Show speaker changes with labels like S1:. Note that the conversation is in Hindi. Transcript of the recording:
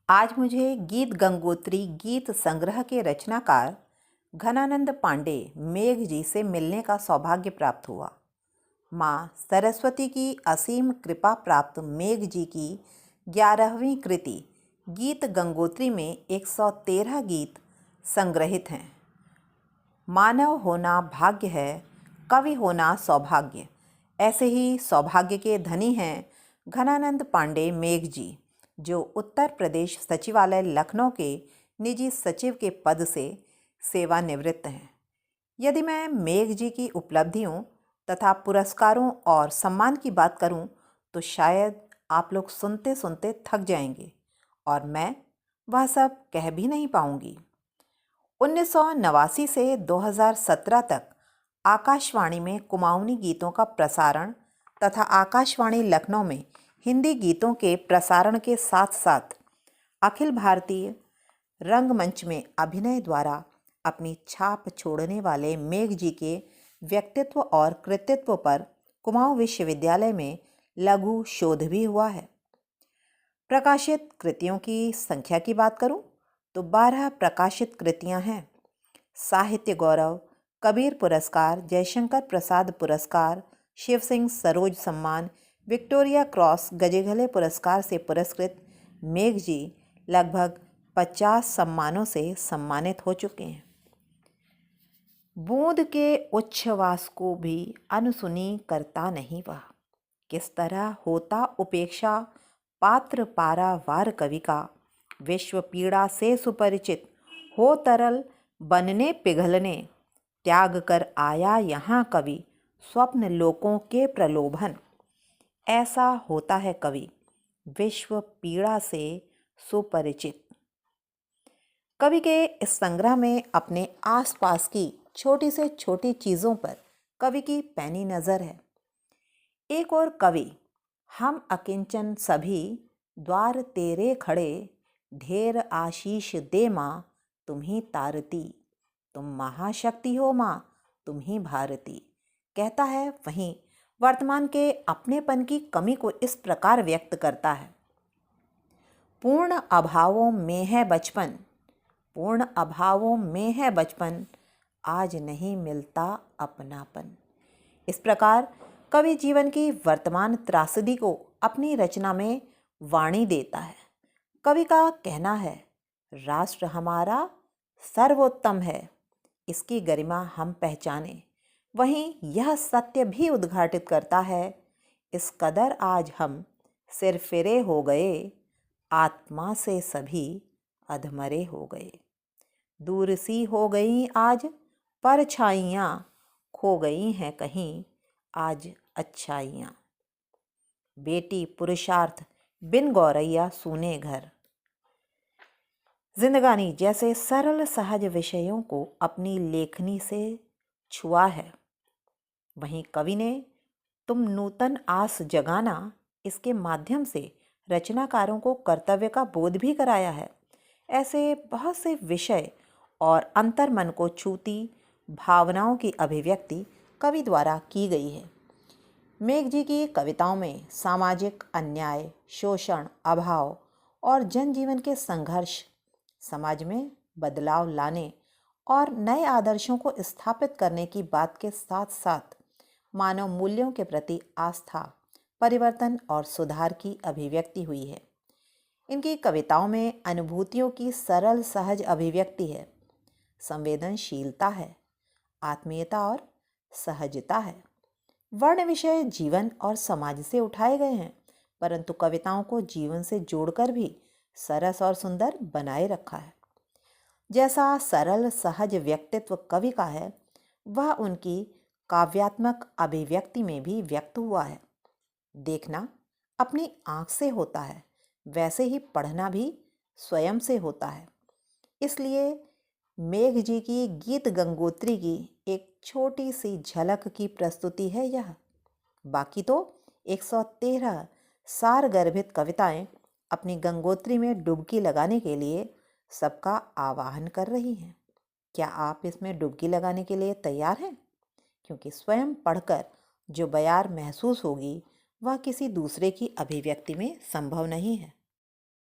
S1: आज मुझे गीत गंगोत्री गीत संग्रह के रचनाकार घनानंद पांडे मेघ जी से मिलने का सौभाग्य प्राप्त हुआ। माँ सरस्वती की असीम कृपा प्राप्त मेघ जी की 11वीं कृति गीत गंगोत्री में 113 गीत संग्रहित हैं। मानव होना भाग्य है, कवि होना सौभाग्य। ऐसे ही सौभाग्य के धनी हैं घनानंद पांडे मेघ जी, जो उत्तर प्रदेश सचिवालय लखनऊ के निजी सचिव के पद से सेवानिवृत्त हैं। यदि मैं मेघ जी की उपलब्धियों तथा पुरस्कारों और सम्मान की बात करूं, तो शायद आप लोग सुनते सुनते थक जाएंगे और मैं वह सब कह भी नहीं पाऊंगी। 1989 से 2017 तक आकाशवाणी में कुमाऊनी गीतों का प्रसारण तथा आकाशवाणी लखनऊ में हिंदी गीतों के प्रसारण के साथ साथ अखिल भारतीय रंगमंच में अभिनय द्वारा अपनी छाप छोड़ने वाले मेघ जी के व्यक्तित्व और कृतित्व पर कुमाऊं विश्वविद्यालय में लघु शोध भी हुआ है। प्रकाशित कृतियों की संख्या की बात करूं तो 12 प्रकाशित कृतियां हैं। साहित्य गौरव, कबीर पुरस्कार, जयशंकर प्रसाद पुरस्कार, शिव सिंह सरोज सम्मान, विक्टोरिया क्रॉस, गजेगले पुरस्कार से पुरस्कृत मेघ जी लगभग 50 सम्मानों से सम्मानित हो चुके हैं। बूंद के उच्छ्वास को भी अनसुनी करता नहीं वह, किस तरह होता उपेक्षा पात्र पारावार कवि का, विश्व पीड़ा से सुपरिचित हो तरल बनने पिघलने, त्याग कर आया यहाँ कवि स्वप्न लोकों के प्रलोभन। ऐसा होता है कवि विश्व पीड़ा से सुपरिचित। कवि के इस संग्रह में अपने आसपास की छोटी से छोटी चीज़ों पर कवि की पैनी नज़र है। एक और कवि हम अकिंचन सभी द्वार तेरे खड़े, ढेर आशीष दे माँ तुम्ही तारती, तुम महाशक्ति हो माँ तुम ही भारती, कहता है। वहीं वर्तमान के अपनेपन की कमी को इस प्रकार व्यक्त करता है। पूर्ण अभावों में है बचपन, पूर्ण अभावों में है बचपन, आज नहीं मिलता अपनापन। इस प्रकार कवि जीवन की वर्तमान त्रासदी को अपनी रचना में वाणी देता है। कवि का कहना है, राष्ट्र हमारा सर्वोत्तम है, इसकी गरिमा हम पहचाने। वहीं यह सत्य भी उद्घाटित करता है, इस कदर आज हम सिरफिरे हो गए, आत्मा से सभी अधमरे हो गए। दूर सी हो गई आज परछाइयाँ, खो गई हैं कहीं आज अच्छाइयाँ। बेटी पुरुषार्थ बिन गौरैया सूने घर। जिंदगानी जैसे सरल सहज विषयों को अपनी लेखनी से छुआ है। वहीं कवि ने तुम नूतन आस जगाना इसके माध्यम से रचनाकारों को कर्तव्य का बोध भी कराया है। ऐसे बहुत से विषय और अंतर्मन को छूती भावनाओं की अभिव्यक्ति कवि द्वारा की गई है। मेघ जी की कविताओं में सामाजिक अन्याय, शोषण, अभाव और जनजीवन के संघर्ष, समाज में बदलाव लाने और नए आदर्शों को स्थापित करने की बात के साथ साथ मानव मूल्यों के प्रति आस्था, परिवर्तन और सुधार की अभिव्यक्ति हुई है। इनकी कविताओं में अनुभूतियों की सरल सहज अभिव्यक्ति है, संवेदनशीलता है, आत्मीयता और सहजता है। वर्ण विषय जीवन और समाज से उठाए गए हैं, परंतु कविताओं को जीवन से जोड़कर भी सरस और सुंदर बनाए रखा है। जैसा सरल सहज व्यक्तित्व कवि का है, वह उनकी काव्यात्मक अभिव्यक्ति में भी व्यक्त हुआ है। देखना अपनी आँख से होता है, वैसे ही पढ़ना भी स्वयं से होता है। इसलिए मेघ जी की गीत गंगोत्री की एक छोटी सी झलक की प्रस्तुति है यह। बाकी तो 113 सारगर्भित कविताएं अपनी गंगोत्री में डुबकी लगाने के लिए सबका आवाहन कर रही हैं। क्या आप इसमें डुबकी लगाने के लिए तैयार हैं? क्योंकि स्वयं पढ़कर जो बयार महसूस होगी, वह किसी दूसरे की अभिव्यक्ति में संभव नहीं है।